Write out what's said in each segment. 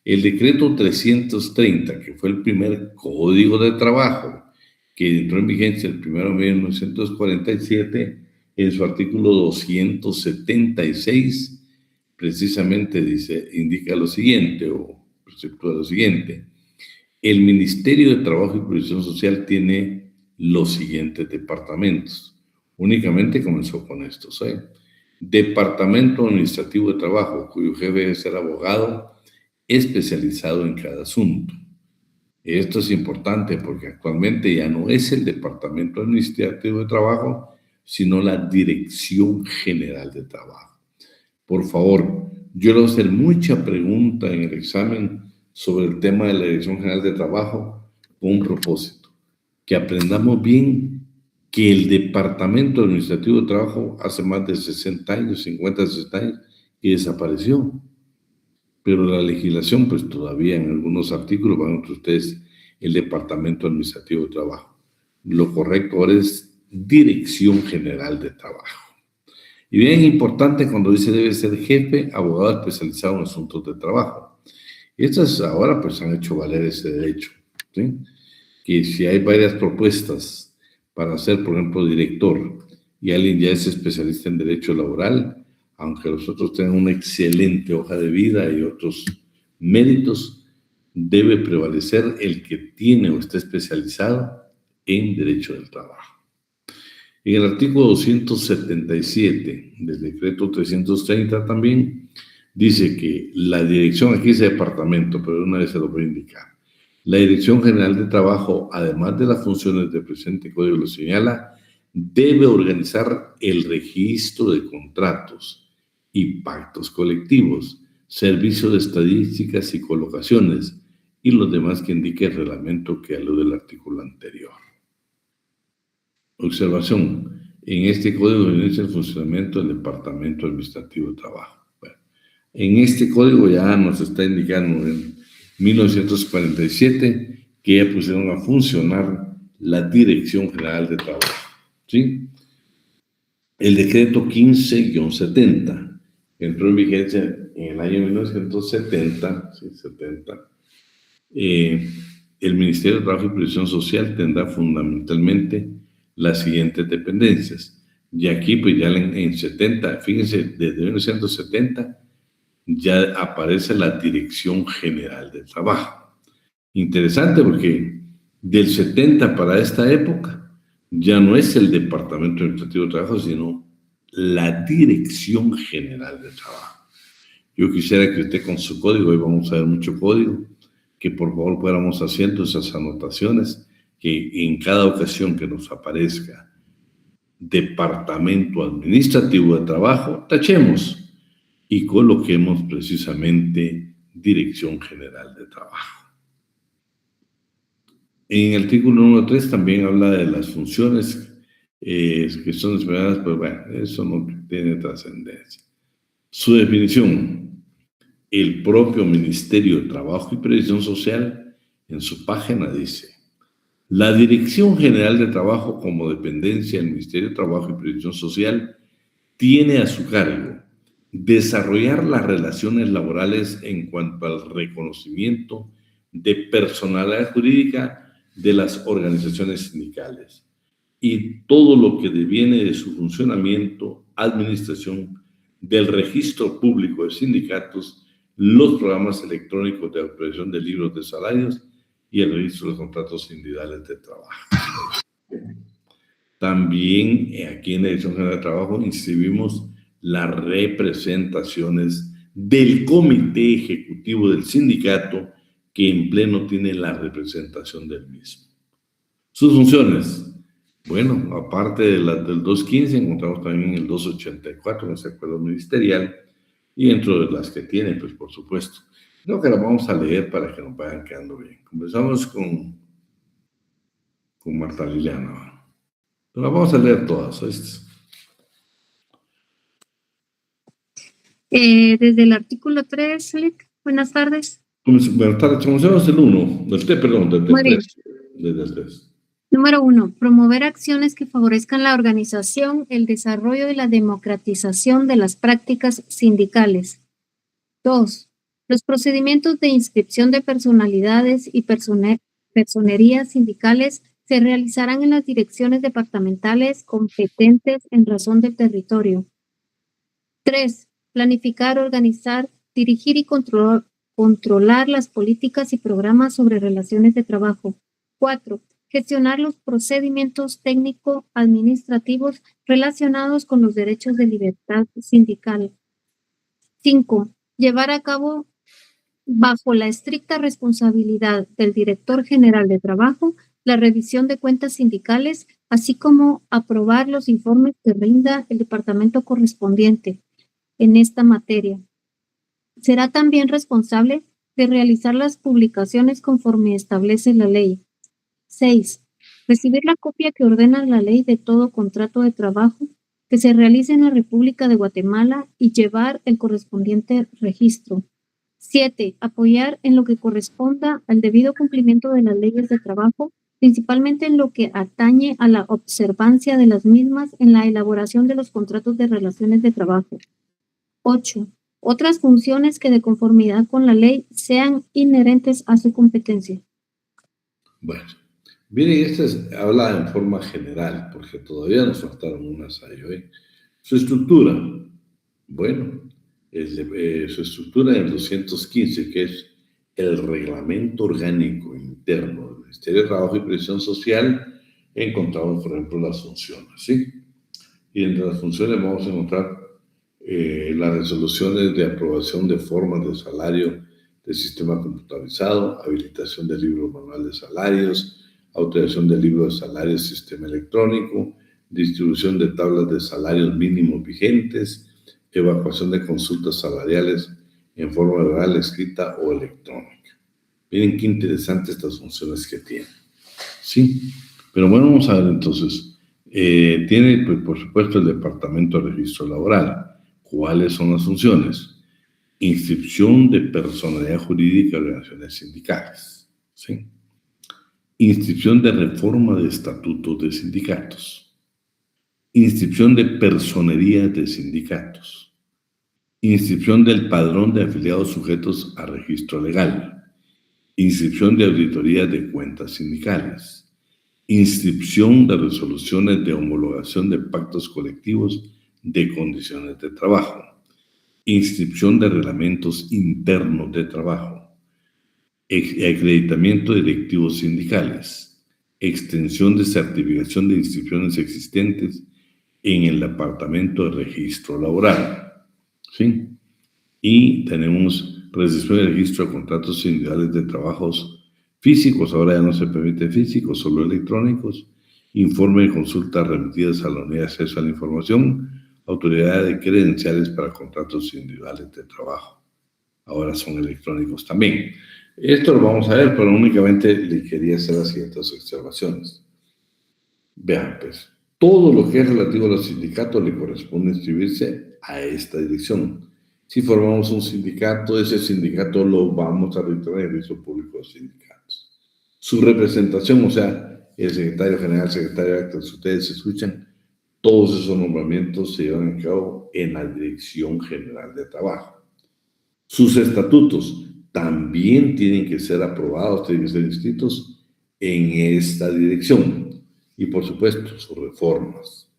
El decreto 330, que fue el primer código de trabajo que entró en vigencia el 1 de 1947, en su artículo 276, precisamente indica lo siguiente, o preceptúa lo siguiente: el Ministerio de Trabajo y Previsión Social tiene los siguientes departamentos. Únicamente comenzó con estos, Departamento Administrativo de Trabajo, cuyo jefe debe ser abogado especializado en cada asunto. Esto es importante porque actualmente ya no es el Departamento Administrativo de Trabajo, sino la Dirección General de Trabajo. Por favor, yo le voy a hacer mucha pregunta en el examen sobre el tema de la Dirección General de Trabajo con un propósito: que aprendamos bien que el Departamento Administrativo de Trabajo hace más de 60 años, 50, 60 años, y desapareció. Pero la legislación, pues todavía en algunos artículos van entre ustedes el Departamento Administrativo de Trabajo. Lo correcto ahora es Dirección General de Trabajo. Y bien importante cuando dice debe ser jefe, abogado especializado en asuntos de trabajo. Y estas ahora pues han hecho valer ese derecho, ¿sí? Que si hay varias propuestas para ser, por ejemplo, director, y alguien ya es especialista en derecho laboral, aunque los otros tengan una excelente hoja de vida y otros méritos, debe prevalecer el que tiene o está especializado en derecho del trabajo. En el artículo 277 del decreto 330 también dice que la dirección, aquí dice departamento, pero una vez se lo voy a indicar. La Dirección General de Trabajo, además de las funciones del presente código lo señala, debe organizar el registro de contratos y pactos colectivos, servicio de estadísticas y colocaciones, y los demás que indique el reglamento que alude al artículo anterior. Observación: en este código inicia el funcionamiento del Departamento Administrativo de Trabajo. Bueno, en este código ya nos está indicando en 1947 que ya pusieron a funcionar la Dirección General de Trabajo, ¿sí? El decreto 15-70 entró en vigencia en el año 1970, ¿sí? El Ministerio de Trabajo y Previsión Social tendrá fundamentalmente las siguientes dependencias. Y aquí, pues ya en 70, fíjense, desde 1970 ya aparece la Dirección General de Trabajo. Interesante porque del 70 para esta época ya no es el Departamento Administrativo de Trabajo, sino la Dirección General de Trabajo. Yo quisiera que usted con su código, hoy vamos a ver mucho código, que por favor fuéramos haciendo esas anotaciones, que en cada ocasión que nos aparezca Departamento Administrativo de Trabajo, tachemos y coloquemos precisamente Dirección General de Trabajo. En el artículo número 3 también habla de las funciones que son esperadas, pero bueno, eso no tiene trascendencia. Su definición: el propio Ministerio de Trabajo y Previsión Social, en su página dice: la Dirección General de Trabajo, como dependencia del Ministerio de Trabajo y Previsión Social, tiene a su cargo desarrollar las relaciones laborales en cuanto al reconocimiento de personalidad jurídica de las organizaciones sindicales y todo lo que deviene de su funcionamiento, administración del registro público de sindicatos, los programas electrónicos de actualización de libros de salarios y el registro de contratos individuales de trabajo. También aquí en la Dirección General de Trabajo inscribimos las representaciones del comité ejecutivo del sindicato, que en pleno tiene la representación del mismo. Sus funciones: bueno, aparte de las del 215, encontramos también el 284 en ese acuerdo ministerial, y dentro de las que tiene, pues por supuesto. Creo que las vamos a leer para que nos vayan quedando bien. Comenzamos con Marta Liliana. Las vamos a leer todas, Desde el artículo 3, buenas tardes. Buenas tardes, comencemos del 1, del 3, perdón, del 3. Desde el 3. Número 1, promover acciones que favorezcan la organización, el desarrollo y la democratización de las prácticas sindicales. 2, Los procedimientos de inscripción de personalidades y personerías sindicales se realizarán en las direcciones departamentales competentes en razón del territorio. 3. Planificar, organizar, dirigir y controlar las políticas y programas sobre relaciones de trabajo. 4. Gestionar los procedimientos técnico-administrativos relacionados con los derechos de libertad sindical. 5. Llevar a cabo, bajo la estricta responsabilidad del Director General de Trabajo, la revisión de cuentas sindicales, así como aprobar los informes que rinda el departamento correspondiente en esta materia. Será también responsable de realizar las publicaciones conforme establece la ley. 6. Recibir la copia que ordena la ley de todo contrato de trabajo que se realice en la República de Guatemala y llevar el correspondiente registro. 7. Apoyar en lo que corresponda al debido cumplimiento de las leyes de trabajo, principalmente en lo que atañe a la observancia de las mismas en la elaboración de los contratos de relaciones de trabajo. 8. Otras funciones que de conformidad con la ley sean inherentes a su competencia. Bueno, miren, habla en forma general, porque todavía nos faltaron unas ahí hoy. Su estructura, bueno, su estructura en el 215, que es el reglamento orgánico interno del Ministerio de Trabajo y Previsión Social, encontramos, por ejemplo, las funciones, ¿sí? Y entre las funciones vamos a encontrar las resoluciones de aprobación de formas de salario del sistema computarizado, habilitación del libro manual de salarios, autorización del libro de salarios sistema electrónico, distribución de tablas de salarios mínimos vigentes, evacuación de consultas salariales en forma oral, escrita o electrónica. Miren qué interesantes estas funciones que tiene. Sí, pero bueno, vamos a ver entonces. Tiene, pues, por supuesto, el Departamento de Registro Laboral. ¿Cuáles son las funciones? Inscripción de personalidad jurídica de organizaciones sindicales. ¿Sí? Inscripción de reforma de estatutos de sindicatos. Inscripción de personerías de sindicatos. Inscripción del padrón de afiliados sujetos a registro legal. Inscripción de auditoría de cuentas sindicales. Inscripción de resoluciones de homologación de pactos colectivos de condiciones de trabajo. Inscripción de reglamentos internos de trabajo. Acreditamiento de directivos sindicales. Extensión de certificación de inscripciones existentes en el Departamento de Registro Laboral. ¿Sí? Y tenemos recepción y registro de contratos individuales de trabajos físicos, ahora ya no se permite físicos, solo electrónicos. Informe de consultas remitidas a la Unidad de Acceso a la Información, autoridad de credenciales para contratos individuales de trabajo. Ahora son electrónicos también. Esto lo vamos a ver, pero únicamente le quería hacer las siguientes observaciones. Vean, pues, todo lo que es relativo a los sindicatos le corresponde inscribirse a esta dirección. Si formamos un sindicato, ese sindicato lo vamos a registrar en el registro público de sindicatos. Su representación, o sea, el secretario general, secretario de actas, ustedes escuchan, todos esos nombramientos se llevan a cabo en la Dirección General de Trabajo. Sus estatutos también tienen que ser aprobados, tienen que ser inscritos en esta dirección. Y por supuesto, sus reformas.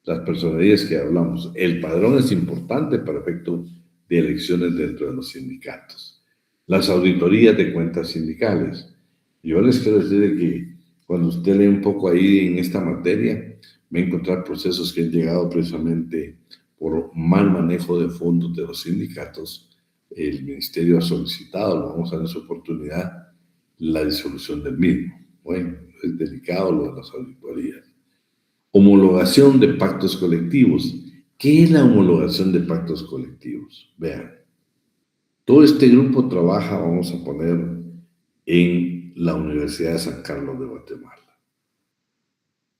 Las personalidades que hablamos. El padrón es importante para efecto de elecciones dentro de los sindicatos. Las auditorías de cuentas sindicales. Yo les quiero decir que cuando usted lee un poco ahí en esta materia, va a encontrar procesos que han llegado precisamente por mal manejo de fondos de los sindicatos. El ministerio ha solicitado, lo vamos a dar esa oportunidad, la disolución del mismo. Bueno, es delicado lo de las auditorías. Homologación de pactos colectivos. ¿Qué es la homologación de pactos colectivos? Vean, todo este grupo trabaja, vamos a poner, en la Universidad de San Carlos de Guatemala.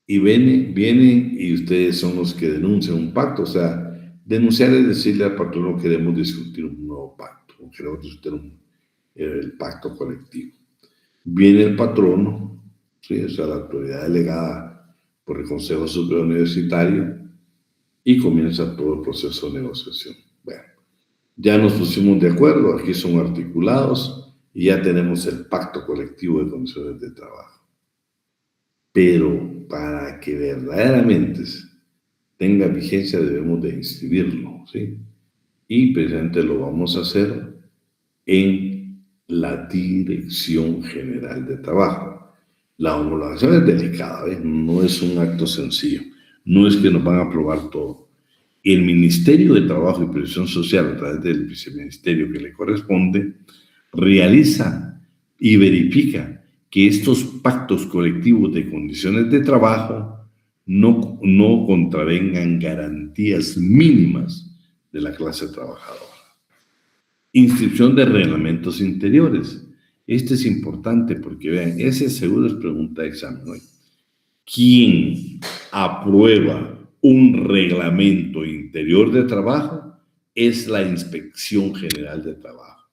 Y vienen y ustedes son los que denuncian un pacto. O sea, denunciar es decirle al patrono: queremos discutir un nuevo pacto, o queremos discutir el pacto colectivo. Viene el patrono, ¿sí? O sea, la autoridad delegada por el Consejo Superior Universitario, y comienza todo el proceso de negociación. Bueno, Ya nos pusimos de acuerdo, aquí son articulados y ya tenemos el pacto colectivo de condiciones de trabajo. Pero para que verdaderamente tenga vigencia debemos de inscribirlo, ¿sí? Y precisamente lo vamos a hacer en la Dirección General de Trabajo. La homologación es delicada, ¿ves? No es un acto sencillo, no es que nos van a aprobar todo. El Ministerio de Trabajo y Previsión Social, a través del viceministerio que le corresponde, realiza y verifica que estos pactos colectivos de condiciones de trabajo no contravengan garantías mínimas de la clase trabajadora. Inscripción de reglamentos interiores. Este es importante porque, vean, ese seguro es pregunta de examen hoy. ¿Quién aprueba un reglamento interior de trabajo? Es la Inspección General de Trabajo.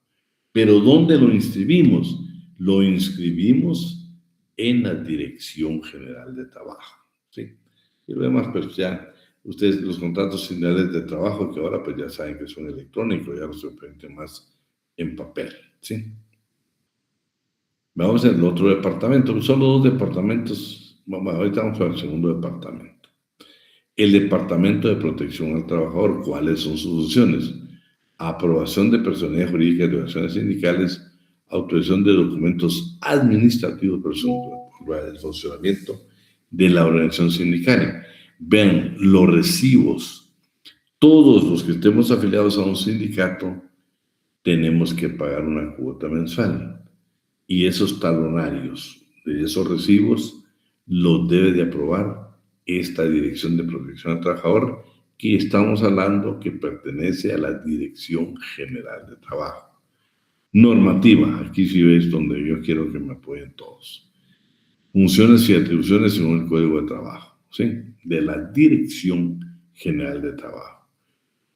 ¿Pero dónde lo inscribimos? Lo inscribimos en la Dirección General de Trabajo, ¿sí? Y lo demás, pues ya, ustedes, los contratos generales de trabajo, que ahora pues ya saben que son electrónicos, ya no se permiten más en papel, ¿sí? Vamos al otro departamento, son los dos departamentos. Bueno, ahorita vamos al segundo departamento. El Departamento de Protección al Trabajador. ¿Cuáles son sus funciones? Aprobación de personalidad jurídica de organizaciones sindicales, autorización de documentos administrativos para el funcionamiento de la organización sindical. Vean, los recibos. Todos los que estemos afiliados a un sindicato tenemos que pagar una cuota mensual. Y esos talonarios de esos recibos los debe de aprobar esta Dirección de Protección al Trabajador, que estamos hablando que pertenece a la Dirección General de Trabajo. Normativa, aquí sí ves donde yo quiero que me apoyen todos. Funciones y atribuciones según el Código de Trabajo, ¿sí? De la Dirección General de Trabajo.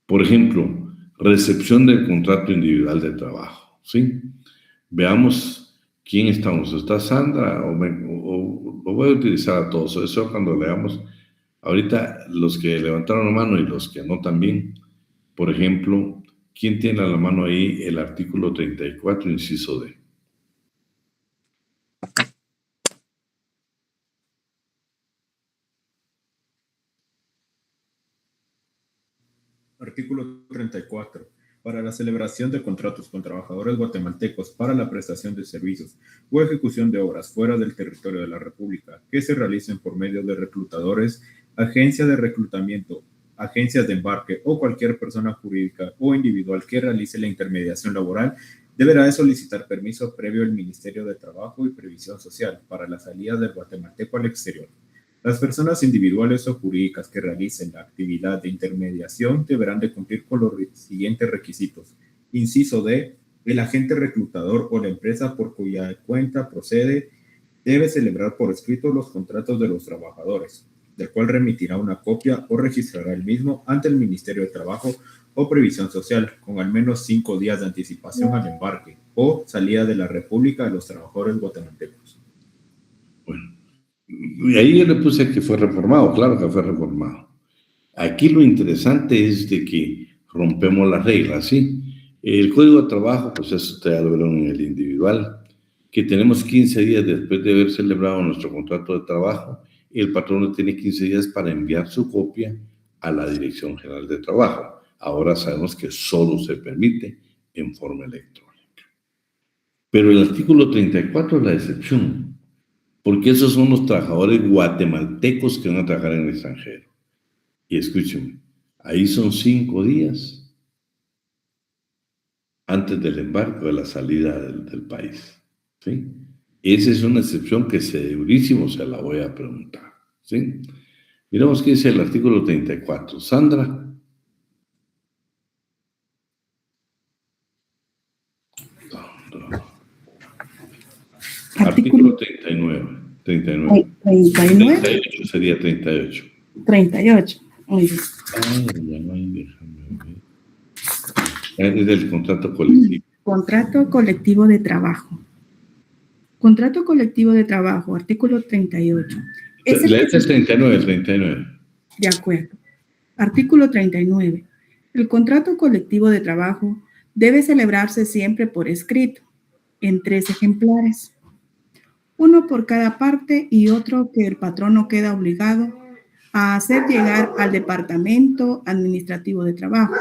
Por ejemplo, recepción del contrato individual de trabajo, ¿sí? Veamos quién estamos. ¿Está Sandra o lo voy a utilizar a todos? Eso cuando leamos. Ahorita los que levantaron la mano y los que no también. Por ejemplo, ¿quién tiene a la mano ahí el artículo 34, inciso D? Artículo 34. Para la celebración de contratos con trabajadores guatemaltecos para la prestación de servicios o ejecución de obras fuera del territorio de la República que se realicen por medio de reclutadores, agencias de reclutamiento, agencias de embarque o cualquier persona jurídica o individual que realice la intermediación laboral, deberá de solicitar permiso previo al Ministerio de Trabajo y Previsión Social para la salida del guatemalteco al exterior. Las personas individuales o jurídicas que realicen la actividad de intermediación deberán de cumplir con los siguientes requisitos. Inciso D. El agente reclutador o la empresa por cuya cuenta procede debe celebrar por escrito los contratos de los trabajadores, del cual remitirá una copia o registrará el mismo ante el Ministerio de Trabajo o Previsión Social con al menos 5 días de anticipación al embarque o salida de la República de los trabajadores guatemaltecos. Bueno. Y ahí yo le puse que fue reformado, claro que fue reformado. Aquí lo interesante es de que rompemos las reglas, ¿sí? El Código de Trabajo, pues eso ya lo vieron en el individual, que tenemos 15 días después de haber celebrado nuestro contrato de trabajo, y el patrono tiene 15 días para enviar su copia a la Dirección General de Trabajo. Ahora sabemos que solo se permite en forma electrónica. Pero el artículo 34 es la excepción, porque esos son los trabajadores guatemaltecos que van a trabajar en el extranjero. Y escúchenme, ahí son 5 días antes del embarque, de la salida del país, ¿sí? Esa es una excepción que segurísimo se la voy a preguntar, ¿sí? Miramos qué dice el artículo 34. Sandra. Artículo 39. 38 sería 38. 38. Muy bien. Déjame ver. Es del contrato colectivo. Contrato colectivo de trabajo. Contrato colectivo de trabajo, artículo 38. Es el 39, el 39. De acuerdo. Artículo 39. El contrato colectivo de trabajo debe celebrarse siempre por escrito, en 3 ejemplares, uno por cada parte y otro que el patrono queda obligado a hacer llegar al Departamento Administrativo de Trabajo,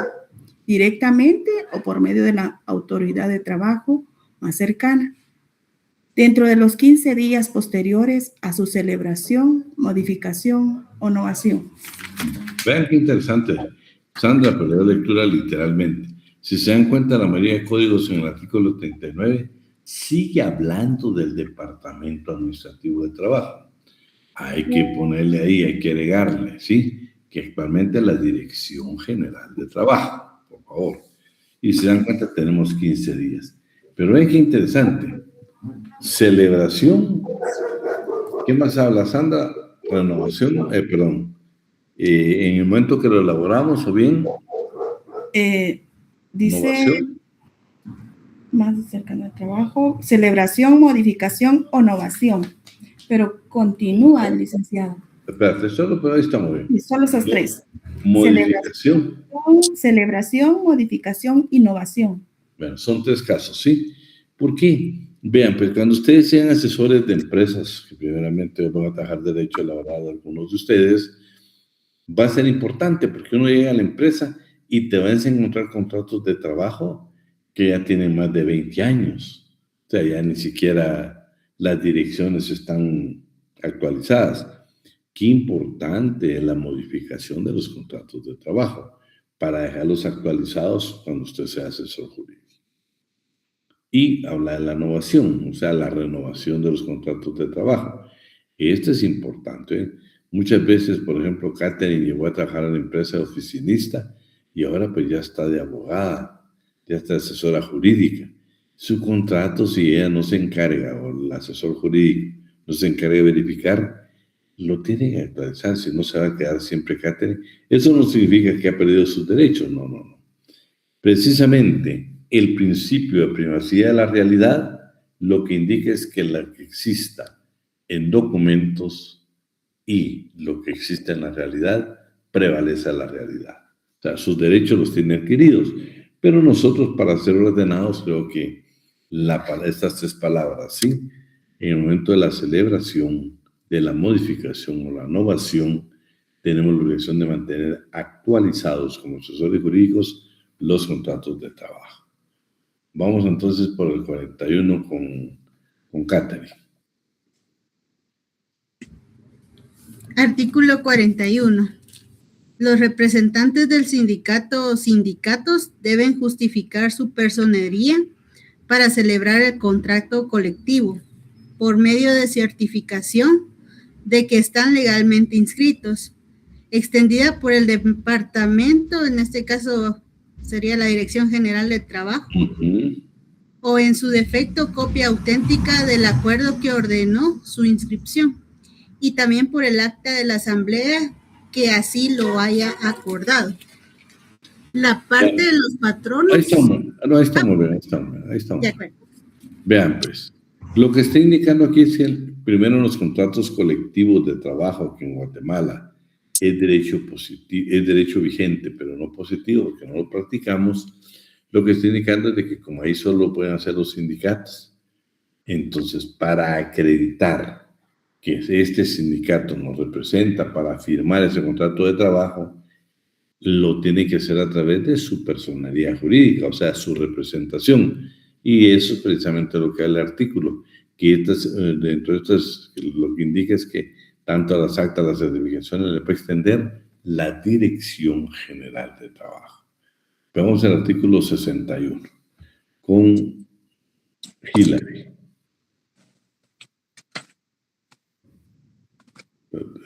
directamente o por medio de la autoridad de trabajo más cercana, dentro de los 15 días posteriores a su celebración, modificación o novación. Vean qué interesante. Sandra perdió lectura literalmente. Si se dan cuenta, la mayoría de códigos en el artículo 39 sigue hablando del Departamento Administrativo de Trabajo. Hay que ponerle ahí, hay que agregarle, ¿sí? Que actualmente es la Dirección General de Trabajo, por favor. Y si se dan cuenta, tenemos 15 días. Pero vean qué interesante. Celebración. ¿Qué más habla, Sandra? Renovación, en el momento que lo elaboramos, o bien... Dice Novación. más cercano al trabajo, celebración, modificación o novación. Pero continúa el licenciado. Espérate, pero ahí estamos bien. Y solo esos 3. Modificación. Celebración, modificación, innovación. Bueno, son 3 casos, ¿sí? ¿Por qué? Vean, pues cuando ustedes sean asesores de empresas, que primeramente van a trabajar derecho laboral a algunos de ustedes, va a ser importante porque uno llega a la empresa y te vas a encontrar contratos de trabajo que ya tienen más de 20 años. O sea, ya ni siquiera las direcciones están actualizadas. Qué importante es la modificación de los contratos de trabajo para dejarlos actualizados cuando usted sea asesor jurídico. Y habla de la innovación, o sea, la renovación de los contratos de trabajo. Esto es importante, ¿eh? Muchas veces, por ejemplo, Catherine llegó a trabajar en la empresa de oficinista y ahora pues ya está de abogada, ya está asesora jurídica. Su contrato, si ella no se encarga, o el asesor jurídico no se encarga de verificar, lo tiene que actualizar, si no se va a quedar siempre Catherine. Eso no significa que ha perdido sus derechos, no. Precisamente el principio de privacidad de la realidad lo que indica es que la que exista en documentos y lo que existe en la realidad prevalece a la realidad. O sea, sus derechos los tiene adquiridos. Pero nosotros, para ser ordenados, creo que estas 3 palabras, ¿sí? En el momento de la celebración, de la modificación o la innovación, tenemos la obligación de mantener actualizados como asesores jurídicos los contratos de trabajo. Vamos entonces por el 41 con Catherine. Artículo 41. Los representantes del sindicato o sindicatos deben justificar su personería para celebrar el contrato colectivo por medio de certificación de que están legalmente inscritos, extendida por el departamento, en este caso sería la Dirección General de Trabajo, o en su defecto copia auténtica del acuerdo que ordenó su inscripción, y también por el acta de la asamblea que así lo haya acordado. La parte de los patronos... Ahí estamos. De acuerdo. Vean, pues, lo que está indicando aquí es que primero en los contratos colectivos de trabajo, que en Guatemala es derecho vigente, pero no positivo, porque no lo practicamos, lo que está indicando es de que como ahí solo pueden hacer los sindicatos, entonces para acreditar que este sindicato nos representa para firmar ese contrato de trabajo, lo tiene que hacer a través de su personalidad jurídica, o sea, su representación. Y eso es precisamente lo que es el artículo, que dentro de estas, lo que indica es que tanto a las actas, las certificaciones, le puede extender la Dirección General de Trabajo. Vamos al artículo 61, con Hilary.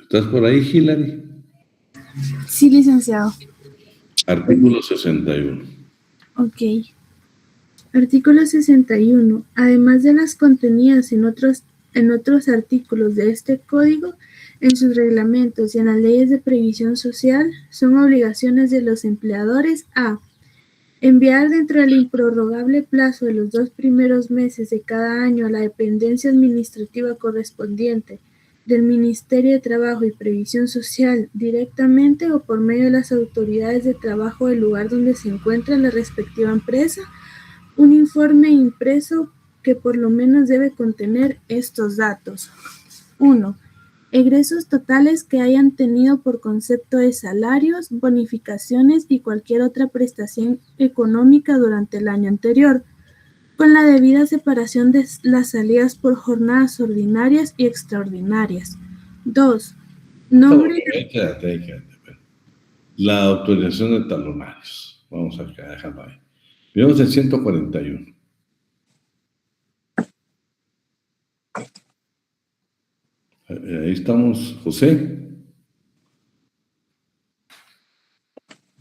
¿Estás por ahí, Hilary? Sí, licenciado. Artículo 61. Ok. Artículo 61. Además de las contenidas en otros artículos de este código, en sus reglamentos y en las leyes de previsión social, son obligaciones de los empleadores a enviar dentro del improrrogable plazo de los 2 primeros meses de cada año a la dependencia administrativa correspondiente del Ministerio de Trabajo y Previsión Social directamente o por medio de las autoridades de trabajo del lugar donde se encuentra la respectiva empresa, un informe impreso que por lo menos debe contener estos datos. 1. Egresos totales que hayan tenido por concepto de salarios, bonificaciones y cualquier otra prestación económica durante el año anterior, con la debida separación de las salidas por jornadas ordinarias y extraordinarias. 2. Nombre. Ahí quédate. La autorización de talonarios. Vamos a dejarlo ahí. Vemos el 141. Ahí estamos, José.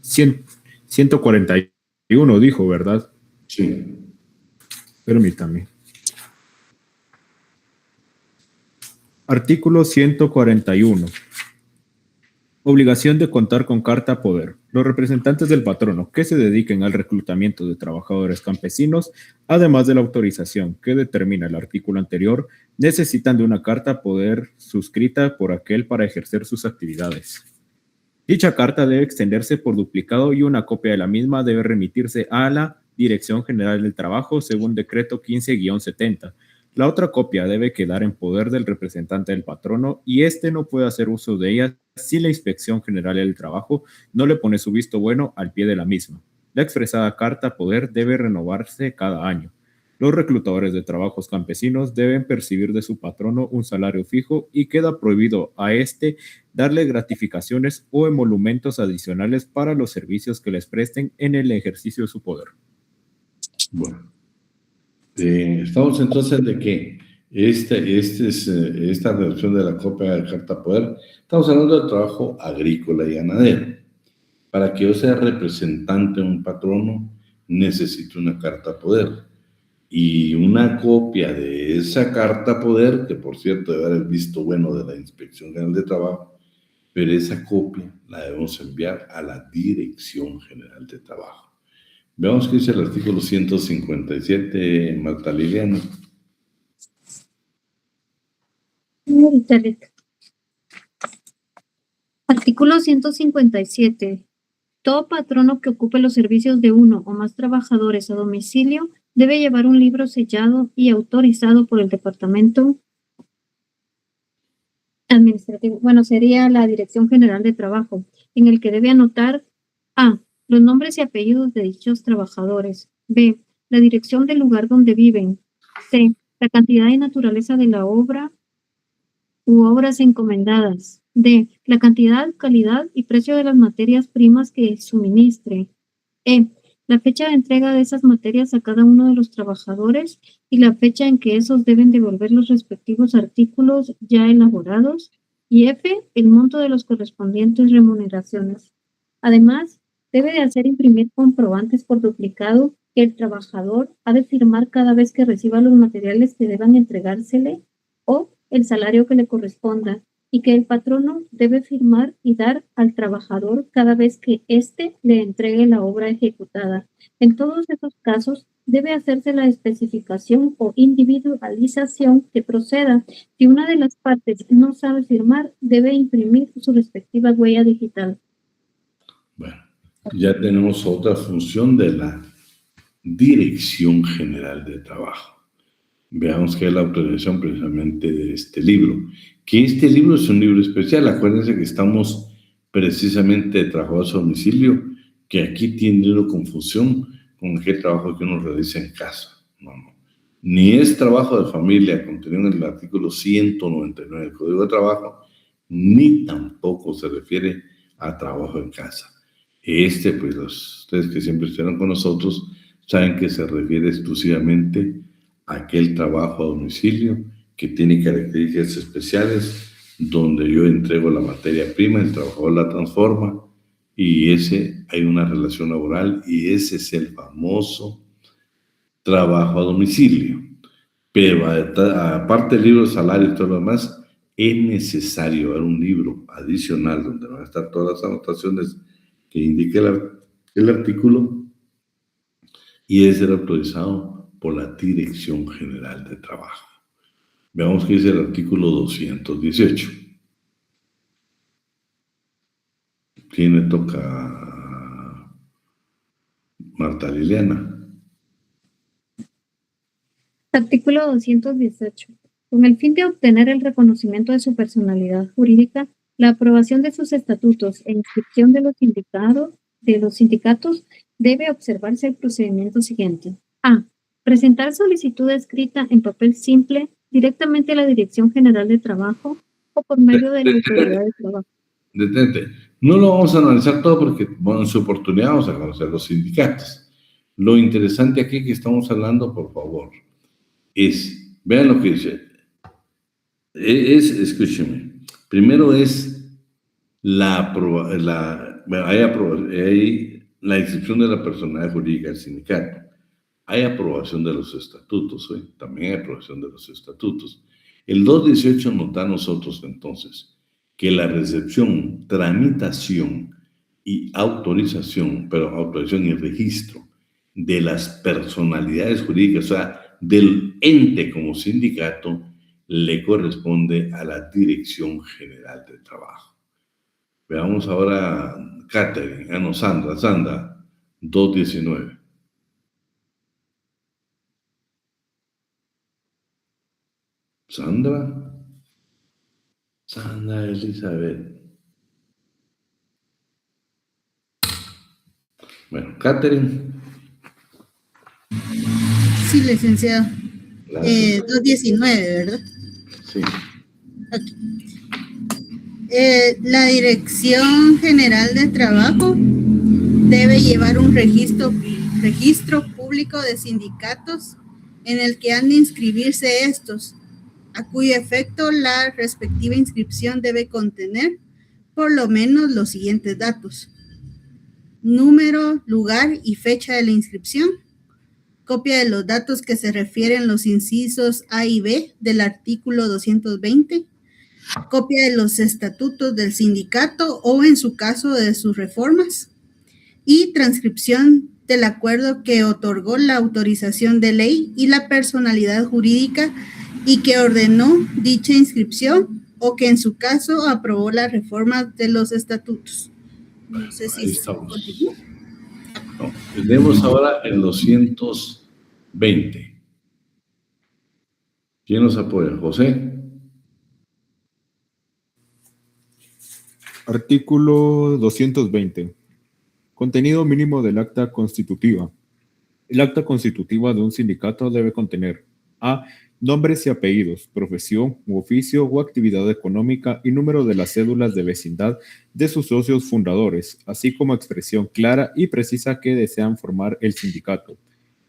141 dijo, ¿verdad? Sí. Permítame. Artículo 141. Obligación de contar con carta poder. Los representantes del patrono que se dediquen al reclutamiento de trabajadores campesinos, además de la autorización que determina el artículo anterior, necesitan de una carta poder suscrita por aquel para ejercer sus actividades. Dicha carta debe extenderse por duplicado y una copia de la misma debe remitirse a la Dirección General del Trabajo según decreto 15-70. La otra copia debe quedar en poder del representante del patrono y éste no puede hacer uso de ella si la Inspección General del Trabajo no le pone su visto bueno al pie de la misma. La expresada carta poder debe renovarse cada año. Los reclutadores de trabajos campesinos deben percibir de su patrono un salario fijo y queda prohibido a éste darle gratificaciones o emolumentos adicionales para los servicios que les presten en el ejercicio de su poder. Bueno. Estamos entonces de que esta redacción de la copia de carta poder, estamos hablando del trabajo agrícola y ganadero. Para que yo sea representante de un patrono, necesito una carta poder. Y una copia de esa carta poder, que por cierto debe dar el visto bueno de la Inspección General de Trabajo, pero esa copia la debemos enviar a la Dirección General de Trabajo. Veamos qué dice el artículo 157, Marta Liliana. Artículo 157. Todo patrono que ocupe los servicios de uno o más trabajadores a domicilio debe llevar un libro sellado y autorizado por el Departamento Administrativo, sería la Dirección General de Trabajo, en el que debe anotar A. Los nombres y apellidos de dichos trabajadores. B. La dirección del lugar donde viven. C. La cantidad y naturaleza de la obra u obras encomendadas. D. La cantidad, calidad y precio de las materias primas que suministre. E. La fecha de entrega de esas materias a cada uno de los trabajadores y la fecha en que esos deben devolver los respectivos artículos ya elaborados. Y F. El monto de los correspondientes remuneraciones. Además, debe de hacer imprimir comprobantes por duplicado que el trabajador ha de firmar cada vez que reciba los materiales que deban entregársele o el salario que le corresponda, y que el patrono debe firmar y dar al trabajador cada vez que éste le entregue la obra ejecutada. En todos esos casos, debe hacerse la especificación o individualización que proceda. Si una de las partes no sabe firmar, debe imprimir su respectiva huella digital. Bueno, ya tenemos otra función de la Dirección General de Trabajo. Veamos qué es la autorización precisamente de este libro. Que este libro es un libro especial. Acuérdense que estamos precisamente de trabajadores a domicilio, que aquí tiene confusión con aquel trabajo que uno realiza en casa. No. Ni es trabajo de familia, contenido en el artículo 199 del Código de Trabajo, ni tampoco se refiere a trabajo en casa. Pues ustedes que siempre estuvieron con nosotros, saben que se refiere exclusivamente a aquel trabajo a domicilio que tiene características especiales, donde yo entrego la materia prima, el trabajador la transforma, y hay una relación laboral, y ese es el famoso trabajo a domicilio. Pero aparte del libro de salario y todo lo demás, es necesario dar un libro adicional donde van a estar todas las anotaciones que indique el artículo, y es ser autorizado por la Dirección General de Trabajo. Veamos qué dice el artículo 218. ¿Quién le toca? Marta Liliana. Artículo 218. Con el fin de obtener el reconocimiento de su personalidad jurídica, la aprobación de sus estatutos e inscripción de los sindicatos debe observarse el procedimiento siguiente. A. Presentar solicitud escrita en papel simple directamente a la Dirección General de Trabajo o por medio de la Autoridad de Trabajo. Detente. No lo vamos a analizar todo porque, bueno, en su oportunidad vamos a conocer los sindicatos. Lo interesante aquí que estamos hablando, por favor, es, vean lo que dice, escúcheme, primero es hay la inscripción de la personalidad jurídica del sindicato, hay aprobación de los estatutos, también hay aprobación de los estatutos. El 218 nos da a nosotros entonces que la recepción, tramitación y autorización y registro de las personalidades jurídicas, o sea, del ente como sindicato, le corresponde a la Dirección General de Trabajo. Veamos ahora Catherine, Sandra, 219. Sandra Elizabeth. Bueno, Catherine. Sí, licenciado. Claro. 219, ¿verdad? Sí. Okay. La Dirección General de Trabajo debe llevar un registro público de sindicatos en el que han de inscribirse estos, a cuyo efecto la respectiva inscripción debe contener por lo menos los siguientes datos: número, lugar y fecha de la inscripción, copia de los datos que se refieren los incisos A y B del artículo 220, copia de los estatutos del sindicato o, en su caso, de sus reformas, y transcripción del acuerdo que otorgó la autorización de ley y la personalidad jurídica y que ordenó dicha inscripción o que, en su caso, aprobó la reforma de los estatutos. No sé si estamos. No, tenemos ahora el 220. ¿Quién nos apoya? José. Artículo 220. Contenido mínimo del acta constitutiva. El acta constitutiva de un sindicato debe contener: A. Nombres y apellidos, profesión u oficio o actividad económica y número de las cédulas de vecindad de sus socios fundadores, así como expresión clara y precisa que desean formar el sindicato.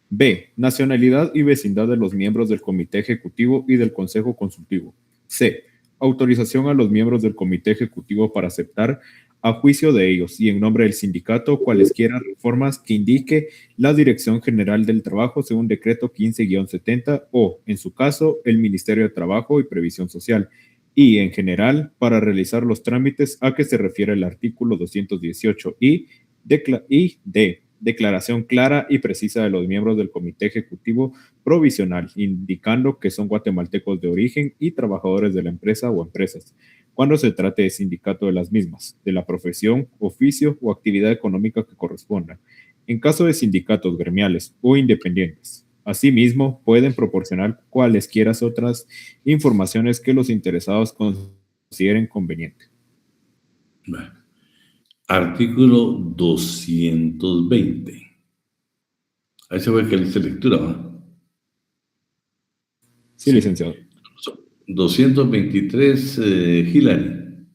B. Nacionalidad y vecindad de los miembros del comité ejecutivo y del consejo consultivo. C. Autorización a los miembros del comité ejecutivo para aceptar, a juicio de ellos y en nombre del sindicato, cualesquiera reformas que indique la Dirección General del Trabajo según decreto 15-70 o, en su caso, el Ministerio de Trabajo y Previsión Social, y, en general, para realizar los trámites a que se refiere el artículo 218 y D. Declaración clara y precisa de los miembros del Comité Ejecutivo Provisional, indicando que son guatemaltecos de origen y trabajadores de la empresa o empresas, cuando se trate de sindicato de las mismas, de la profesión, oficio o actividad económica que corresponda, en caso de sindicatos gremiales o independientes. Asimismo, pueden proporcionar cualesquiera otras informaciones que los interesados consideren conveniente. Bueno. Artículo 220. Ahí se ve que dice lectura, ¿no? Sí, licenciado. 223, Hilary.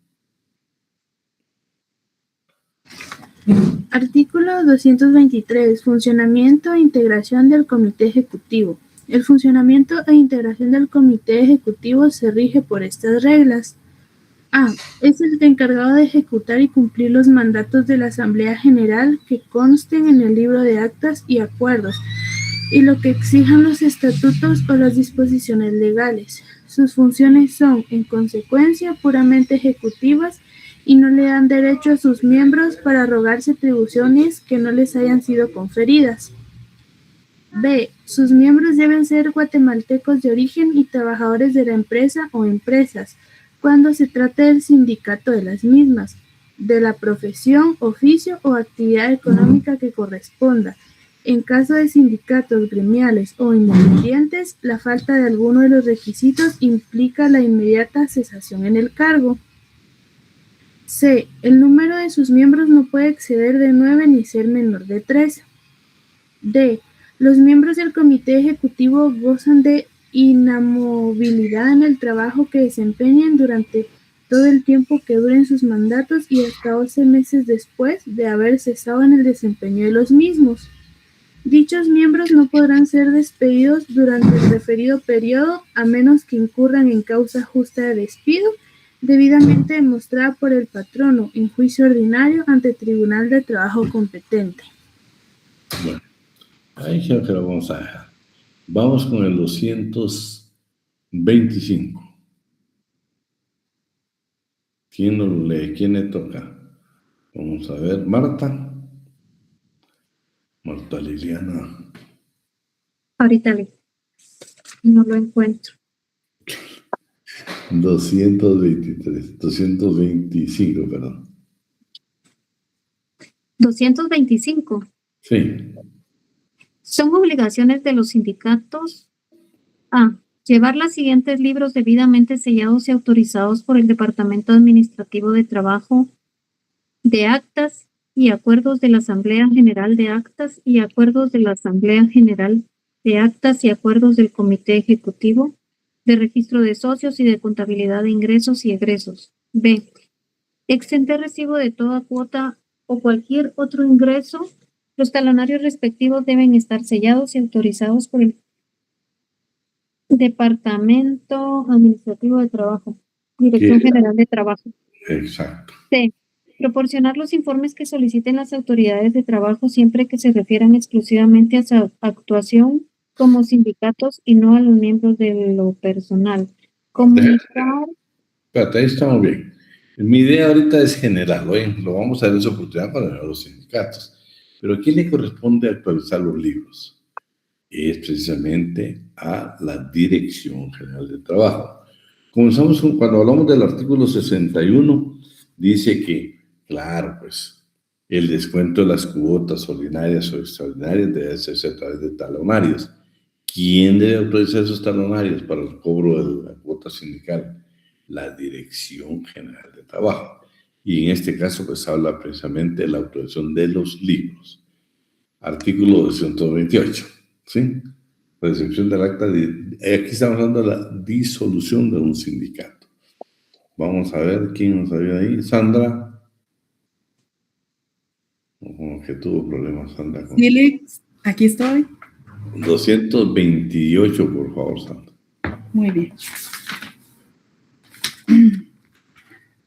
Artículo 223. Funcionamiento e integración del Comité Ejecutivo. El funcionamiento e integración del Comité Ejecutivo se rige por estas reglas. A. Es el encargado de ejecutar y cumplir los mandatos de la Asamblea General que consten en el libro de actas y acuerdos y lo que exijan los estatutos o las disposiciones legales. Sus funciones son, en consecuencia, puramente ejecutivas y no le dan derecho a sus miembros para arrogarse atribuciones que no les hayan sido conferidas. B. Sus miembros deben ser guatemaltecos de origen y trabajadores de la empresa o empresas, cuando se trate del sindicato de las mismas, de la profesión, oficio o actividad económica que corresponda. En caso de sindicatos gremiales o independientes, la falta de alguno de los requisitos implica la inmediata cesación en el cargo. C. El número de sus miembros no puede exceder de 9 ni ser menor de 3. D. Los miembros del comité ejecutivo gozan de inamovilidad en el trabajo que desempeñen durante todo el tiempo que duren sus mandatos y hasta 11 meses después de haber cesado en el desempeño de los mismos. Dichos miembros no podrán ser despedidos durante el referido periodo a menos que incurran en causa justa de despido, debidamente demostrada por el patrono en juicio ordinario ante Tribunal de Trabajo competente. Bueno, ahí creo que lo vamos a dejar. Vamos con el 225. ¿Quién nos lo lee? ¿Quién le toca? Vamos a ver. Marta. Marta Liliana. Ahorita no lo encuentro. 225, perdón. 225. Sí. Son obligaciones de los sindicatos a llevar los siguientes libros debidamente sellados y autorizados por el Departamento Administrativo de Trabajo de actas y acuerdos de la Asamblea General de Actas y acuerdos de la Asamblea General de Actas y acuerdos del Comité Ejecutivo de Registro de Socios y de Contabilidad de Ingresos y Egresos. B. Exenter recibo de toda cuota o cualquier otro ingreso. Los talonarios respectivos deben estar sellados y autorizados por el Departamento Administrativo de Trabajo, Dirección General de Trabajo. Exacto. C. Proporcionar los informes que soliciten las autoridades de trabajo siempre que se refieran exclusivamente a su actuación como sindicatos y no a los miembros de lo personal. Comunicar. Espérate, ahí estamos bien. Mi idea ahorita es general, ¿oye? Lo vamos a dar esa oportunidad para los sindicatos. Pero ¿a quién le corresponde actualizar los libros? Es precisamente a la Dirección General de Trabajo. Comenzamos cuando hablamos del artículo 61, dice que, claro, pues, el descuento de las cuotas ordinarias o extraordinarias debe hacerse a través de talonarios. ¿Quién debe autorizar esos talonarios para el cobro de la cuota sindical? La Dirección General de Trabajo. Y en este caso, pues, habla precisamente de la autorización de los libros. Artículo 228, ¿sí? Recepción del acta aquí estamos hablando de la disolución de un sindicato. Vamos a ver quién nos ayuda ahí. Sandra. Como que tuvo problemas, Sandra. Lili, aquí estoy. 228, por favor, Sandra. Muy bien.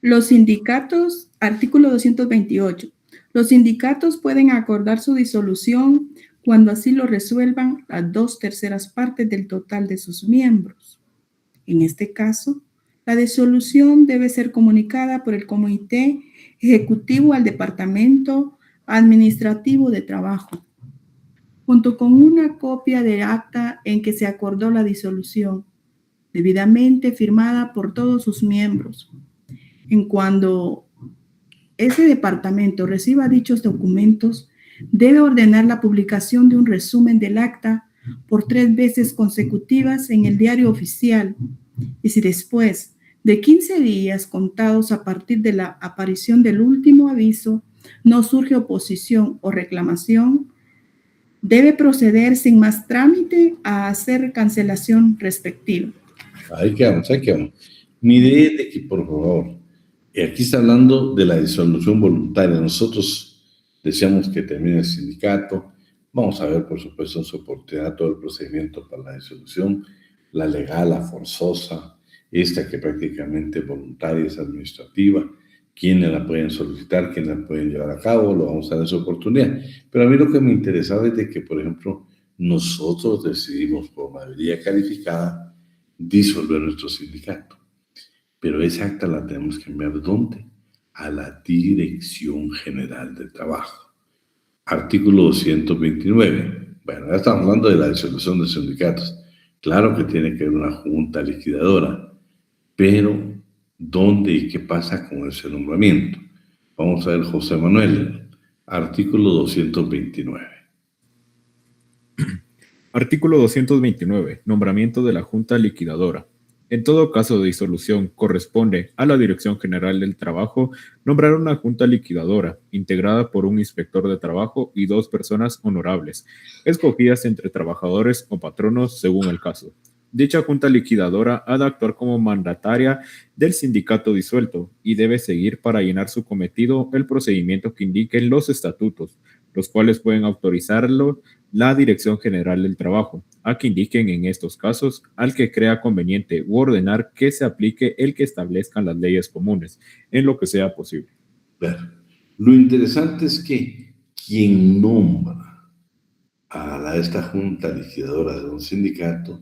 Los sindicatos, artículo 228. Los sindicatos pueden acordar su disolución cuando así lo resuelvan las 2/3 partes del total de sus miembros. En este caso, la disolución debe ser comunicada por el Comité Ejecutivo al Departamento Administrativo de Trabajo, junto con una copia de acta en que se acordó la disolución, debidamente firmada por todos sus miembros. En cuando ese departamento reciba dichos documentos, debe ordenar la publicación de un resumen del acta por 3 veces consecutivas en el diario oficial, y si después de 15 días contados a partir de la aparición del último aviso no surge oposición o reclamación, debe proceder sin más trámite a hacer cancelación respectiva. Ahí quedamos. Mi idea es de que, por favor, aquí está hablando de la disolución voluntaria. Nosotros deseamos que termine el sindicato. Vamos a ver, por supuesto, en su oportunidad todo el procedimiento para la disolución, la legal, la forzosa, esta que prácticamente es voluntaria, es administrativa. ¿Quiénes la pueden solicitar? ¿Quiénes la pueden llevar a cabo? Lo vamos a dar en esa oportunidad. Pero a mí lo que me interesaba es de que, por ejemplo, nosotros decidimos por mayoría calificada disolver nuestro sindicato. Pero esa acta la tenemos que enviar ¿dónde? A la Dirección General de Trabajo. Artículo 229. Bueno, ya estamos hablando de la disolución de sindicatos. Claro que tiene que haber una junta liquidadora, pero ¿dónde y qué pasa con ese nombramiento? Vamos a ver, José Manuel, artículo 229. Artículo 229. Nombramiento de la Junta Liquidadora. En todo caso de disolución, corresponde a la Dirección General del Trabajo nombrar una Junta Liquidadora, integrada por un inspector de trabajo y 2 personas honorables, escogidas entre trabajadores o patronos según el caso. Dicha Junta Liquidadora ha de actuar como mandataria del sindicato disuelto y debe seguir para llenar su cometido el procedimiento que indiquen los estatutos, los cuales pueden autorizarlo la Dirección General del Trabajo, a que indiquen en estos casos al que crea conveniente u ordenar que se aplique el que establezcan las leyes comunes, en lo que sea posible. Claro. Lo interesante es que quien nombra a esta junta liquidadora de un sindicato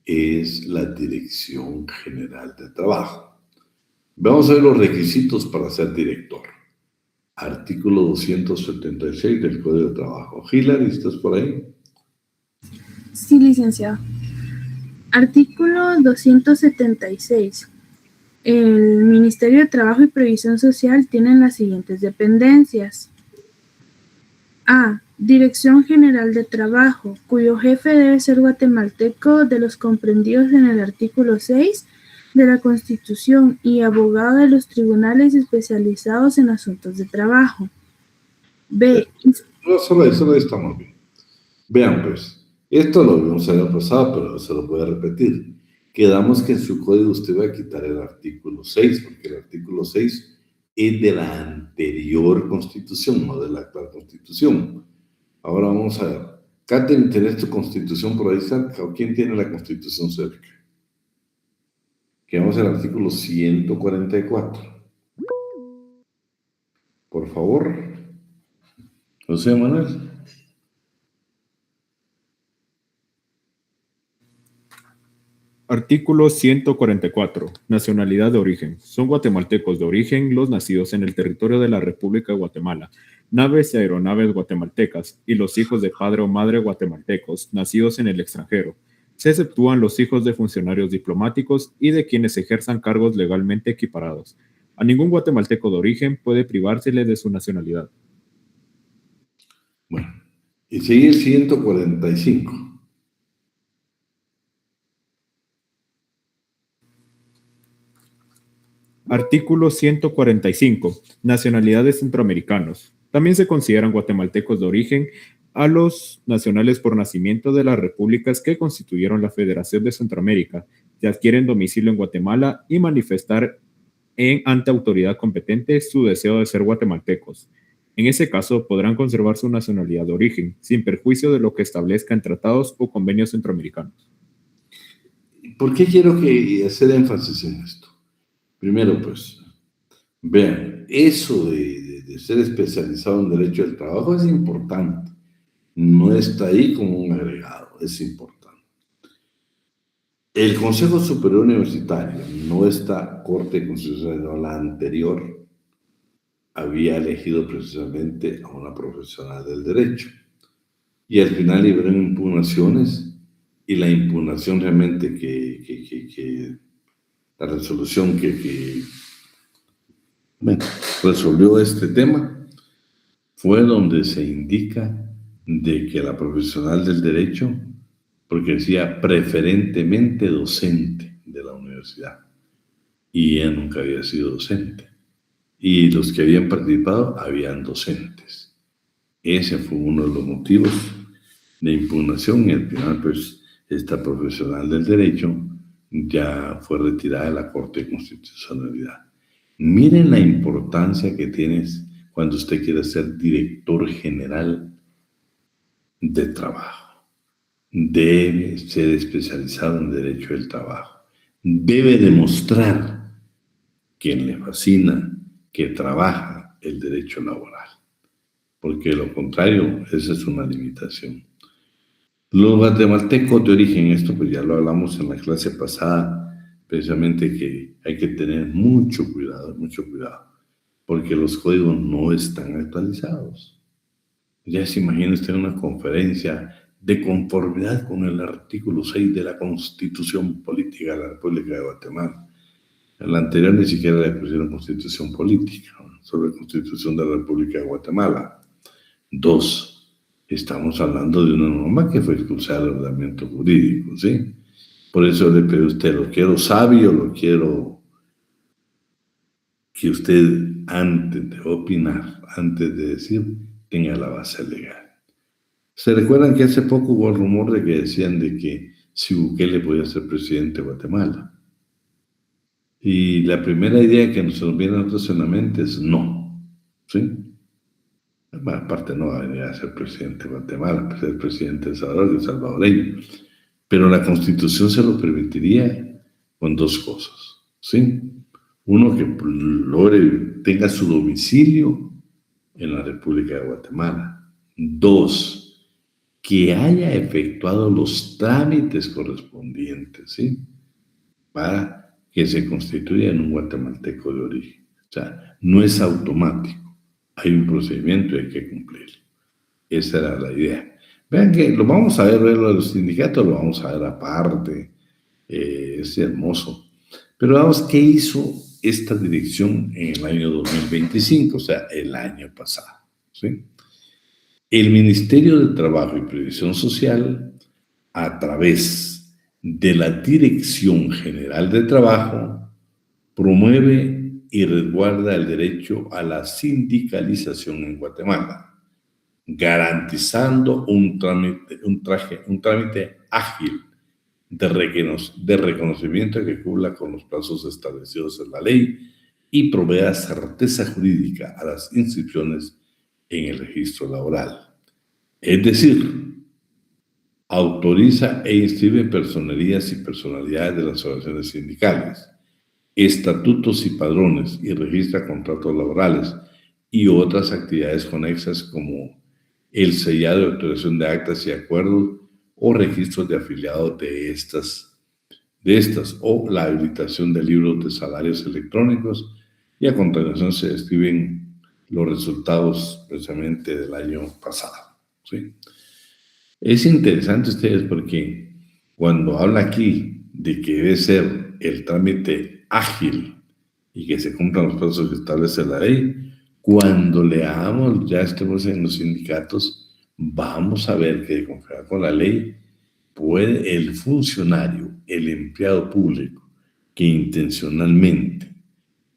es la Dirección General del Trabajo. Vamos a ver los requisitos para ser director. Artículo 276 del Código de Trabajo. Hilary, ¿estás por ahí? Sí, licenciado. Artículo 276. El Ministerio de Trabajo y Previsión Social tiene las siguientes dependencias. A. Dirección General de Trabajo, cuyo jefe debe ser guatemalteco de los comprendidos en el artículo 6 de la Constitución y abogado de los tribunales especializados en asuntos de trabajo. B. No, solo ahí estamos bien. Vean, pues, esto lo vimos el año pasado, pero se lo voy a repetir. Quedamos que en su código usted va a quitar el artículo 6, porque el artículo 6 es de la anterior Constitución, no de la actual Constitución. Ahora vamos a ver. Catherine, ¿tienes tu Constitución por ahí cerca? ¿O quién tiene la Constitución cerca? Que vamos al artículo 144. Por favor. José Manuel. Artículo 144. Nacionalidad de origen. Son guatemaltecos de origen los nacidos en el territorio de la República de Guatemala, naves y aeronaves guatemaltecas, y los hijos de padre o madre guatemaltecos, nacidos en el extranjero. Se exceptúan los hijos de funcionarios diplomáticos y de quienes ejerzan cargos legalmente equiparados. A ningún guatemalteco de origen puede privársele de su nacionalidad. Bueno, y sigue el 145. Artículo 145. Nacionalidades centroamericanos. También se consideran guatemaltecos de origen a los nacionales por nacimiento de las repúblicas que constituyeron la Federación de Centroamérica, que adquieren domicilio en Guatemala y manifestar ante autoridad competente su deseo de ser guatemaltecos. En ese caso, podrán conservar su nacionalidad de origen, sin perjuicio de lo que establezca en tratados o convenios centroamericanos. ¿Por qué quiero hacer énfasis en esto? Primero, pues, vean, eso de ser especializado en derecho del trabajo es importante. No está ahí como un agregado, es importante. El Consejo Superior Universitario, no esta Corte Constitucional, sino la anterior, había elegido precisamente a una profesional del derecho. Y al final liberaron impugnaciones, y la impugnación realmente la resolución que resolvió este tema fue donde se indica de que la profesional del derecho, porque decía preferentemente docente de la universidad, y ella nunca había sido docente, y los que habían participado habían docentes. Ese fue uno de los motivos de impugnación, y al final pues esta profesional del derecho ya fue retirada de la Corte de Constitucionalidad. Miren la importancia que tienes cuando usted quiere ser director general de trabajo. Debe ser especializado en derecho del trabajo. Debe demostrar que le fascina, que trabaja el derecho laboral. Porque de lo contrario, esa es una limitación. Los guatemaltecos de origen, esto pues ya lo hablamos en la clase pasada, precisamente que hay que tener mucho cuidado, porque los códigos no están actualizados. Ya se imagina usted una conferencia de conformidad con el artículo 6 de la Constitución Política de la República de Guatemala. En la anterior ni siquiera le pusieron Constitución Política, sobre Constitución de la República de Guatemala. 2, estamos hablando de una norma que fue expulsada del ordenamiento jurídico, ¿sí? Por eso le pido a usted, lo quiero sabio, lo quiero que usted, antes de opinar, antes de decir, tenga la base legal. ¿Se recuerdan que hace poco hubo el rumor de que decían de que si Bukele podía ser presidente de Guatemala? Y la primera idea que nos viene a nosotros en la mente es no, ¿sí? Bueno, aparte no va a venir a ser presidente de Guatemala, a ser presidente de Salvador, que es salvadoreño. Pero la Constitución se lo permitiría con 2 cosas, ¿sí? Uno, que tenga su domicilio en la República de Guatemala. 2, que haya efectuado los trámites correspondientes, ¿sí? Para que se constituya en un guatemalteco de origen. O sea, no es automático. Hay un procedimiento y hay que cumplirlo. Esa era la idea. Vean que lo vamos a ver lo de los sindicatos, lo vamos a ver aparte. Es hermoso. Pero vamos, ¿qué hizo esta dirección en el año 2025? O sea, el año pasado, ¿sí? El Ministerio de Trabajo y Previsión Social, a través de la Dirección General de Trabajo, promueve y resguarda el derecho a la sindicalización en Guatemala, garantizando un trámite ágil de reconocimiento que cumpla con los plazos establecidos en la ley y provea certeza jurídica a las inscripciones en el registro laboral. Es decir, autoriza e inscribe personerías y personalidades de las organizaciones sindicales, estatutos y padrones, y registra contratos laborales y otras actividades conexas como el sellado de autorización de actas y acuerdos o registros de afiliados de estas o la habilitación de libros de salarios electrónicos, y a continuación se describen los resultados precisamente del año pasado, ¿sí? Es interesante ustedes porque cuando habla aquí de que debe ser el trámite ágil y que se cumplan los plazos que establece la ley, cuando leamos, ya estemos en los sindicatos, vamos a ver que de conformidad con la ley puede el funcionario, el empleado público que intencionalmente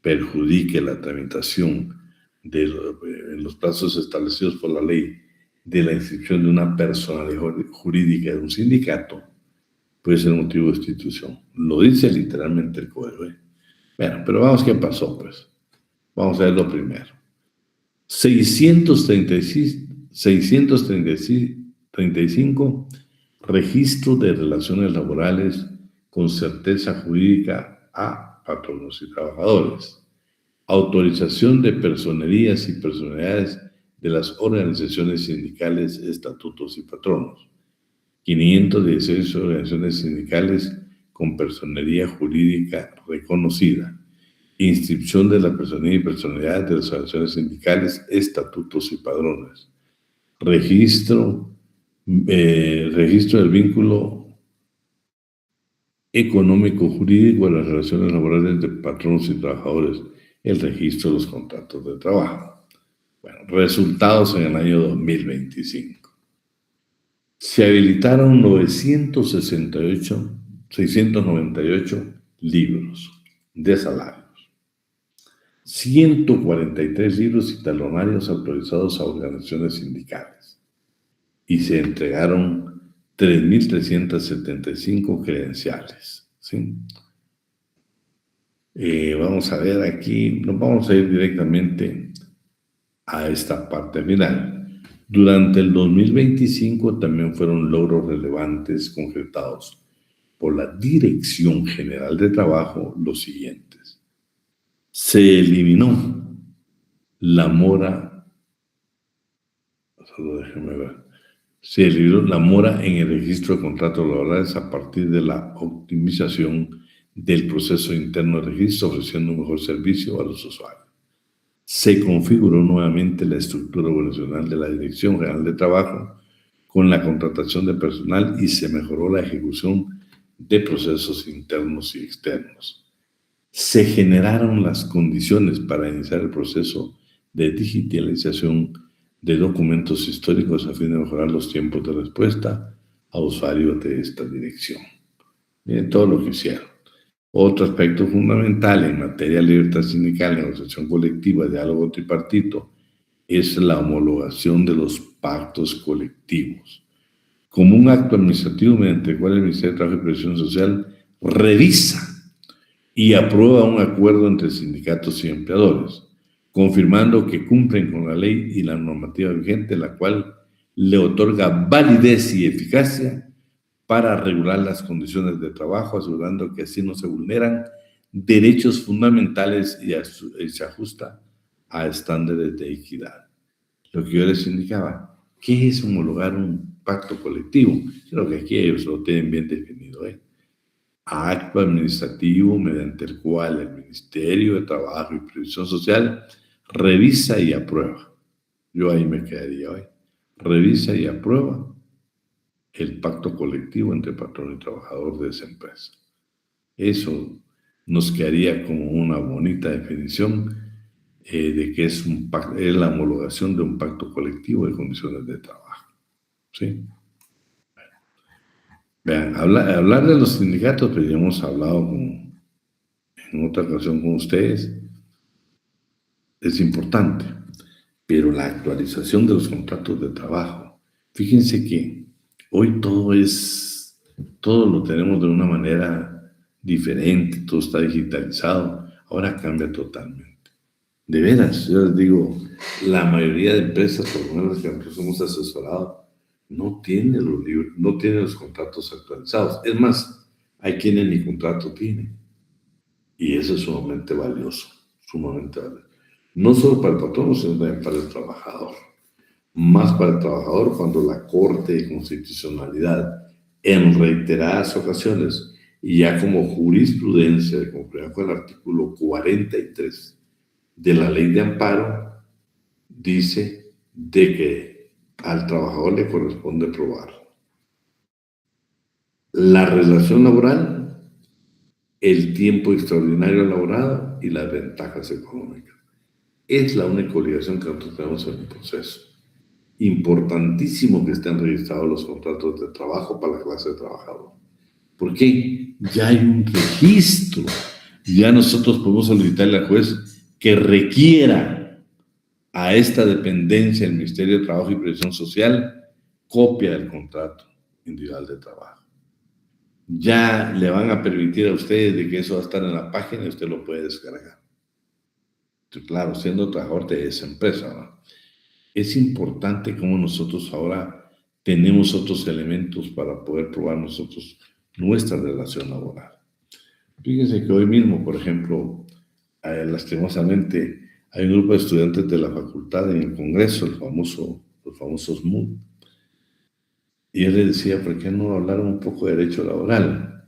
perjudique la tramitación de los plazos establecidos por la ley de la inscripción de una personalidad jurídica de un sindicato, puede ser motivo de destitución. Lo dice literalmente el código, ¿eh? Bueno, pero vamos, ¿qué pasó? Pues vamos a ver lo primero. 635 registros de relaciones laborales con certeza jurídica a patronos y trabajadores. Autorización de personerías y personalidades de las organizaciones sindicales, estatutos y patronos. 516 organizaciones sindicales con personería jurídica reconocida. Inscripción de la personería y personalidad de las organizaciones sindicales, estatutos y padrones. Registro del vínculo económico jurídico de las relaciones laborales de patronos y trabajadores. El registro de los contratos de trabajo. Bueno, resultados en el año 2025. Se habilitaron 698 libros de salarios, 143 libros y talonarios autorizados a organizaciones sindicales, y se entregaron 3.375 credenciales, ¿sí? Vamos a ver aquí, nos vamos a ir directamente a esta parte final. Durante el 2025 también fueron logros relevantes concretados por la Dirección General de Trabajo los siguientes. Se eliminó la mora, se eliminó la mora en el registro de contratos laborales a partir de la optimización del proceso interno de registro, ofreciendo un mejor servicio a los usuarios. Se configuró nuevamente la estructura organizacional de la Dirección General de Trabajo con la contratación de personal y se mejoró la ejecución de procesos internos y externos. Se generaron las condiciones para iniciar el proceso de digitalización de documentos históricos a fin de mejorar los tiempos de respuesta a usuarios de esta dirección. Miren todo lo que hicieron. Otro aspecto fundamental en materia de libertad sindical, negociación colectiva, diálogo tripartito, es la homologación de los pactos colectivos. Como un acto administrativo mediante el cual el Ministerio de Trabajo y Previsión Social revisa y aprueba un acuerdo entre sindicatos y empleadores, confirmando que cumplen con la ley y la normativa vigente, la cual le otorga validez y eficacia para regular las condiciones de trabajo, asegurando que así no se vulneran derechos fundamentales y se ajusta a estándares de equidad. Lo que yo les indicaba, ¿qué es homologar un pacto colectivo? Creo que aquí ellos lo tienen bien definido, acto administrativo mediante el cual el Ministerio de Trabajo y Previsión Social revisa y aprueba. Yo ahí me quedaría hoy. Revisa y aprueba el pacto colectivo entre patrón y trabajador de esa empresa. Eso nos quedaría como una bonita definición de que es la homologación de un pacto colectivo de condiciones de trabajo. ¿Sí? Vean, hablar de los sindicatos, pues ya hemos hablado en otra ocasión con ustedes, es importante, pero la actualización de los contratos de trabajo, fíjense que hoy todo lo tenemos de una manera diferente, todo está digitalizado, ahora cambia totalmente. De veras, yo les digo, la mayoría de empresas, por lo menos las que hemos asesorado, no tiene los contratos actualizados. Es más, hay quienes ni contrato tienen. Y eso es sumamente valioso, sumamente valioso. No solo para el patrón, sino también para el trabajador. Más para el trabajador cuando la Corte de Constitucionalidad, en reiteradas ocasiones, y ya como jurisprudencia, de conformidad con el artículo 43 de la Ley de Amparo, dice de que al trabajador le corresponde probar la relación laboral, el tiempo extraordinario laborado y las ventajas económicas. Es la única obligación que nosotros tenemos en el proceso. Importantísimo que estén registrados los contratos de trabajo para la clase de trabajador. ¿Por qué? Ya hay un registro. Ya nosotros podemos solicitarle al juez que requiera a esta dependencia del Ministerio de Trabajo y Previsión Social copia del contrato individual de trabajo. Ya le van a permitir a ustedes de que eso va a estar en la página y usted lo puede descargar. Entonces, claro, siendo trabajador de esa empresa, ¿no? Es importante cómo nosotros ahora tenemos otros elementos para poder probar nosotros nuestra relación laboral. Fíjense que hoy mismo, por ejemplo, lastimosamente, hay un grupo de estudiantes de la facultad en el Congreso, los famosos MUD, y él le decía, ¿por qué no hablar un poco de derecho laboral?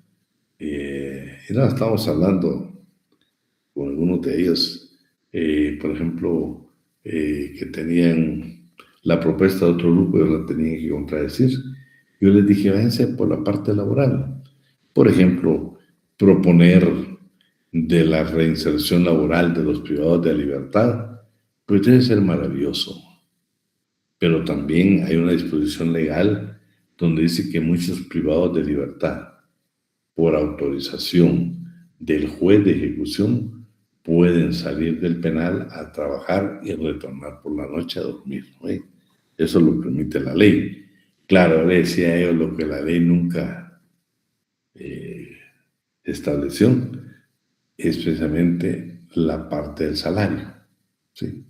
Y nada, estábamos hablando con algunos de ellos, por ejemplo, que tenían la propuesta de otro grupo y la tenían que contradecir. Yo les dije, váyanse por la parte laboral. Por ejemplo, proponer de la reinserción laboral de los privados de libertad, pues debe ser maravilloso. Pero también hay una disposición legal donde dice que muchos privados de libertad, por autorización del juez de ejecución, pueden salir del penal a trabajar y retornar por la noche a dormir, ¿no? Eso lo permite la ley. Claro, le decía a ellos lo que la ley nunca estableció, es precisamente la parte del salario, ¿sí?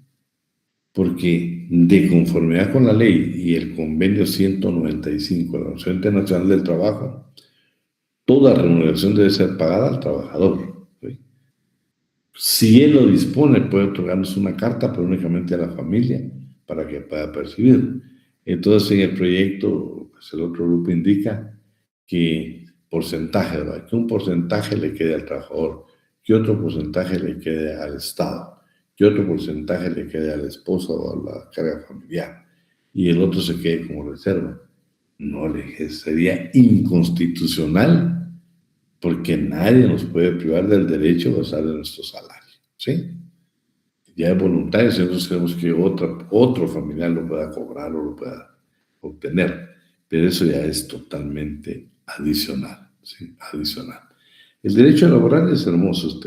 Porque de conformidad con la ley y el convenio 195 de la Organización Internacional del Trabajo, toda remuneración debe ser pagada al trabajador, ¿sí? Si él lo dispone, puede otorgarnos una carta, pero únicamente a la familia, para que pueda percibir. Entonces, en el proyecto, pues el otro grupo indica que porcentaje, ¿verdad? Que un porcentaje le quede al trabajador, que otro porcentaje le quede al Estado, que otro porcentaje le quede a la esposa o a la carga familiar, y el otro se quede como reserva. No, le dije, sería inconstitucional porque nadie nos puede privar del derecho a gozar de nuestro salario, ¿sí? Ya es voluntario, si nosotros queremos que otro familiar lo pueda cobrar o lo pueda obtener, pero eso ya es totalmente adicional, ¿sí? Adicional. El derecho laboral es hermoso,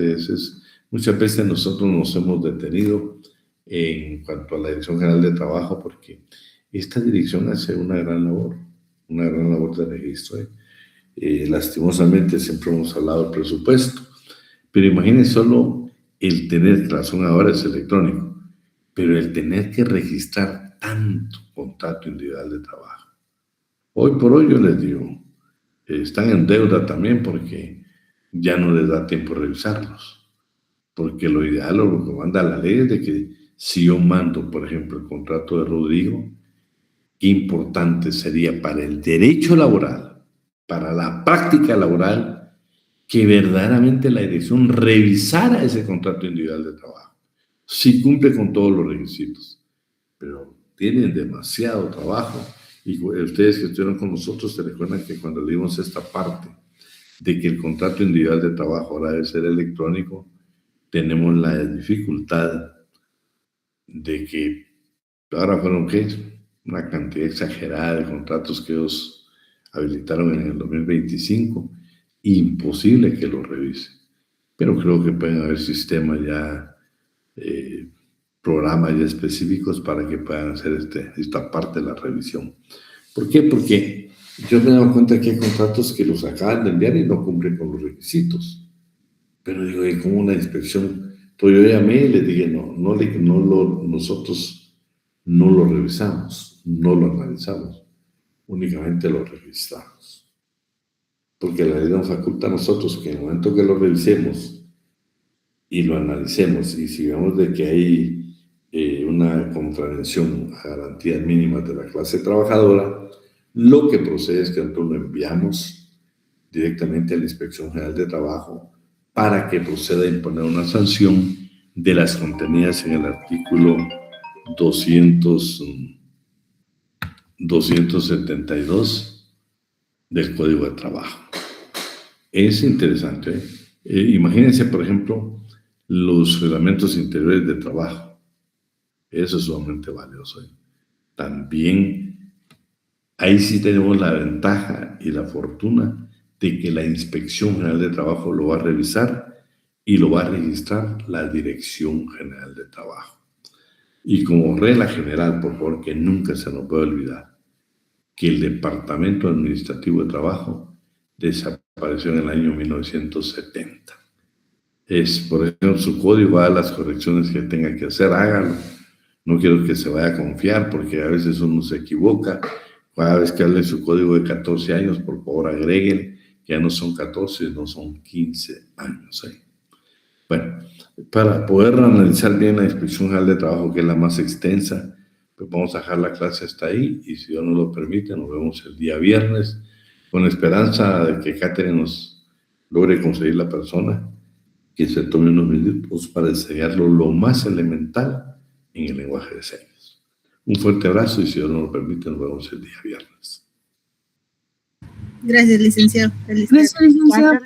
muchas veces nosotros nos hemos detenido en cuanto a la Dirección General de Trabajo porque esta dirección hace una gran labor de registro. Lastimosamente siempre hemos hablado del presupuesto, pero imagínense solo el tener, que la razón ahora es electrónico, pero el tener que registrar tanto contrato individual de trabajo. Hoy por hoy yo les digo, están en deuda también porque ya no les da tiempo revisarlos. Porque lo ideal o lo que manda la ley es de que si yo mando, por ejemplo, el contrato de Rodrigo, qué importante sería para el derecho laboral, para la práctica laboral, que verdaderamente la dirección revisara ese contrato individual de trabajo, si cumple con todos los requisitos. Pero tienen demasiado trabajo y ustedes que estuvieron con nosotros se recuerdan que cuando leímos esta parte de que el contrato individual de trabajo ahora debe ser electrónico, tenemos la dificultad de que ahora fueron, ¿qué? Una cantidad exagerada de contratos que ellos habilitaron en el 2025, imposible que lo revisen. Pero creo que pueden haber sistemas ya, programas ya específicos para que puedan hacer esta parte de la revisión. ¿Por qué? Porque yo me he dado cuenta que hay contratos que los acaban de enviar y no cumplen con los requisitos. Pero digo, ¿y cómo una inspección? Pues yo llamé y les dije, nosotros no lo revisamos, no lo analizamos, únicamente lo registramos. Porque la ley nos faculta a nosotros que en el momento que lo revisemos y lo analicemos y si vemos de que hay una contravención a garantías mínimas de la clase trabajadora, lo que procede es que nosotros lo enviamos directamente a la Inspección General de Trabajo para que proceda a imponer una sanción de las contenidas en el artículo 272 del Código de Trabajo. Es interesante, imagínense, por ejemplo, los reglamentos interiores de trabajo. Eso es sumamente valioso. También, ahí sí tenemos la ventaja y la fortuna de que la Inspección General de Trabajo lo va a revisar y lo va a registrar la Dirección General de Trabajo. Y como regla general, por favor, que nunca se nos puede olvidar que el Departamento Administrativo de Trabajo desapareció en el año 1970. Por ejemplo, su código va a las correcciones que tenga que hacer, hágalo. No quiero que se vaya a confiar porque a veces uno se equivoca. Cada vez que hable su código de 14 años, por favor agreguen que ya no son 14, no son 15 años. Bueno, para poder analizar bien la Inspección General de Trabajo, que es la más extensa, pues vamos a dejar la clase hasta ahí y si Dios nos lo permite, nos vemos el día viernes con la esperanza de que Catherine nos logre conseguir la persona que se tome unos minutos para enseñarlo lo más elemental en el lenguaje de señas. Un fuerte abrazo y si Dios nos lo permite, nos vemos el día viernes. Gracias, licenciado. Gracias, licenciado.